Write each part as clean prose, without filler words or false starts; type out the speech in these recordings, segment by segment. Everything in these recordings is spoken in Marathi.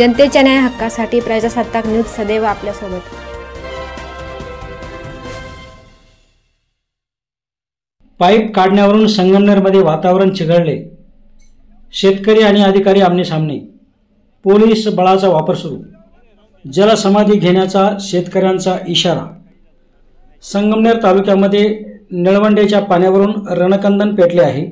जनतेच्या न्याय हक्कासाठी प्रजासत्ताक न्यूज सदैव आपल्यासोबत। पाईप काढण्यावरून संगमनेरमध्ये वातावरण चिघळले। शेतकरी आणि अधिकारी आमने-सामने। पोलीस बळाचा वापर सुरू। जलसमाधी घेण्याचा शेतकऱ्यांचा इशारा। संगमनेर तालुक्यामध्ये निळवंडेच्या पाण्यावरून रणकंदन पेटले आहे।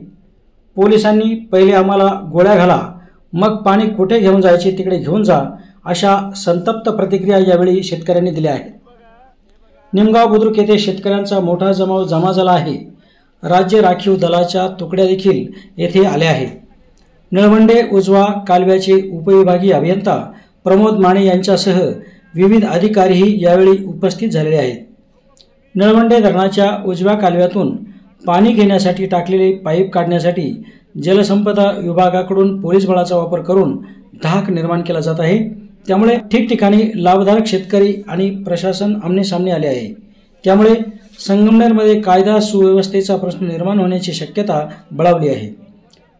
पोलिसांनी पहिले आम्हाला गोळ्या घाला, मग पाणी कुठे घेऊन जायचे तिकडे घेऊन जा, अशा संतप्त प्रतिक्रिया यावेळी शेतकऱ्यांनी दिल्या आहेत। निमगाव बुद्रुक येथे शेतकऱ्यांचा मोठा जमाव जमा झाला आहे। राज्य राखीव दलाच्या तुकड्या देखील येथे आल्या आहेत। निळवंडे उजवा कालव्याचे उपविभागीय अभियंता प्रमोद माने यांच्यासह विविध अधिकारीही यावेळी उपस्थित झालेले आहेत। निळवंडे धरणाच्या उजव्या कालव्यातून पाणी घेण्यासाठी टाकलेले पाईप काढण्यासाठी जलसंपदा विभागाकडून पोलीस बळाचा वापर करून धाक निर्माण केला जात आहे। त्यामुळे ठिकठिकाणी लाभधारक शेतकरी आणि प्रशासन आमने-सामने आले आहे। त्यामुळे संगमनेरमध्ये कायदा सुव्यवस्थेचा प्रश्न निर्माण होण्याची शक्यता बळावली आहे।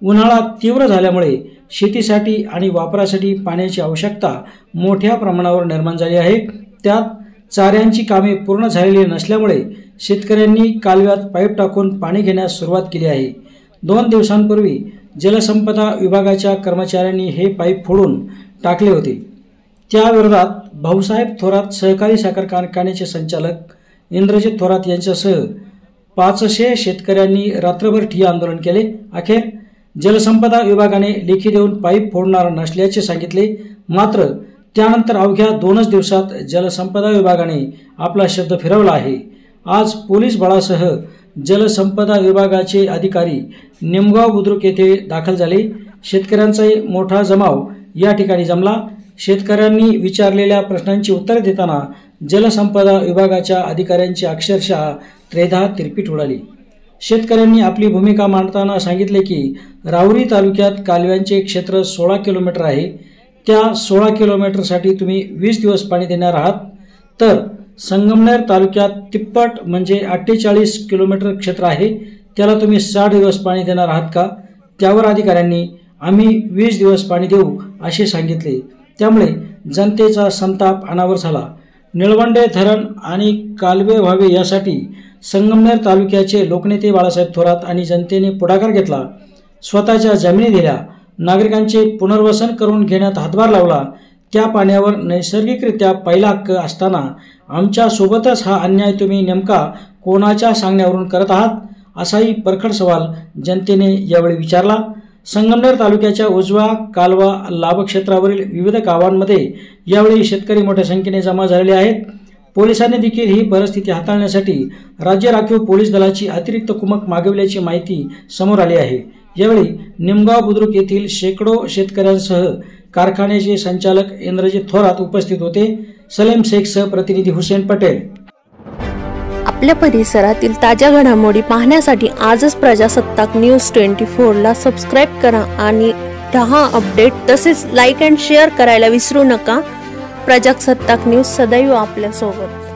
उन्हाळा तीव्र झाल्यामुळे शेतीसाठी आणि वापरासाठी पाण्याची आवश्यकता मोठ्या प्रमाणावर निर्माण झाली आहे। त्यात चाऱ्यांची कामे पूर्ण झालेली नसल्यामुळे शेतकऱ्यांनी कालव्यात पाईप टाकून पाणी घेण्यास सुरुवात केली आहे। 2 दिवसांपूर्वी जलसंपदा विभागाच्या कर्मचाऱ्यांनी हे पाईप फोडून टाकले होते। त्याविरोधात भाऊसाहेब थोरात सहकारी साखर कारखान्याचे संचालक इंद्रजित थोरात यांच्यासह 500 शेतकऱ्यांनी रात्रभर ठिय्या आंदोलन केले। अखेर जलसंपदा विभागाने लेखी देऊन पाईप फोडणार नसल्याचे सांगितले। मात्र त्यानंतर अवघ्या 2च दिवसात जलसंपदा विभागाने आपला शब्द फिरवला आहे। आज पोलीस बळासह जलसंपदा विभागाचे अधिकारी निमगाव बुद्रुक येथे दाखल झाले। शेतकऱ्यांचा मोठा जमाव या ठिकाणी जमला। शेतकऱ्यांनी विचारलेल्या प्रश्नांची उत्तरे देताना जलसंपदा विभागाच्या अधिकाऱ्यांची अक्षरशः त्रेधा तिरपीट उडाली। शेतकऱ्यांनी आपली भूमिका मांडताना सांगितले की राहुरी तालुक्यात कालव्यांचे क्षेत्र 16 किलोमीटर आहे। त्या 16 किलोमीटरसाठी तुम्ही 20 दिवस पाणी देणार आहात, तर संगमनेर तालुक्यात तिप्पट म्हणजे 48 किलोमीटर क्षेत्र आहे, त्याला तुम्ही 60 दिवस पाणी देणार आहात का? त्यावर अधिकाऱ्यांनी आम्ही 20 दिवस पाणी देऊ असे सांगितले। त्यामुळे जनतेचा संताप अनावर झाला। निळवंडे धरण आणि कालवे व्हावे यासाठी संगमनेर तालुक्याचे लोकनेते बाळासाहेब थोरात आणि जनतेने पुढाकार घेतला। स्वतःच्या जमिनी दिल्या, नागरिकांचे पुनर्वसन करून घेण्यात हातभार लावला। त्या पाण्यावर नैसर्गिकरित्या पहिला हक्क असताना आमच्या सोबतच हा अन्याय तुम्ही नेमका कोणाच्या सांगण्यावरून करत आहात, असाही परखड सवाल जनतेने यावेळी विचारला। संगमनेर तालुक्याच्या उजवा कालवा लाभक्षेत्रावरील विविध गावांमध्ये यावेळी शेतकरी मोठ्या संख्येने जमा झालेले आहेत। पोलिसांनी देखील ही परिस्थिती हाताळण्यासाठी राज्य राखीव पोलीस दलाची अतिरिक्त कुमक मागविल्याची माहिती समोर आली आहे। यावेळी निमगाव बुद्रुक येथील शेकडो शेतकऱ्यांसह कारखान्याचे संचालक इंद्रजित थोरात उपस्थित होते। सलीम शेखसह प्रतिनिधी हुसेन पटेल। आपल्या परिसरातील ताज्या घडामोडी पाहण्यासाठी आजच प्रजासत्ताक न्यूज 24 ला सबस्क्राइब करा आणि 10 अपडेट तसेच लाईक अँड शेअर करायला विसरू नका। प्रजासत्ताक न्यूज सदैव आपल्यासोबत।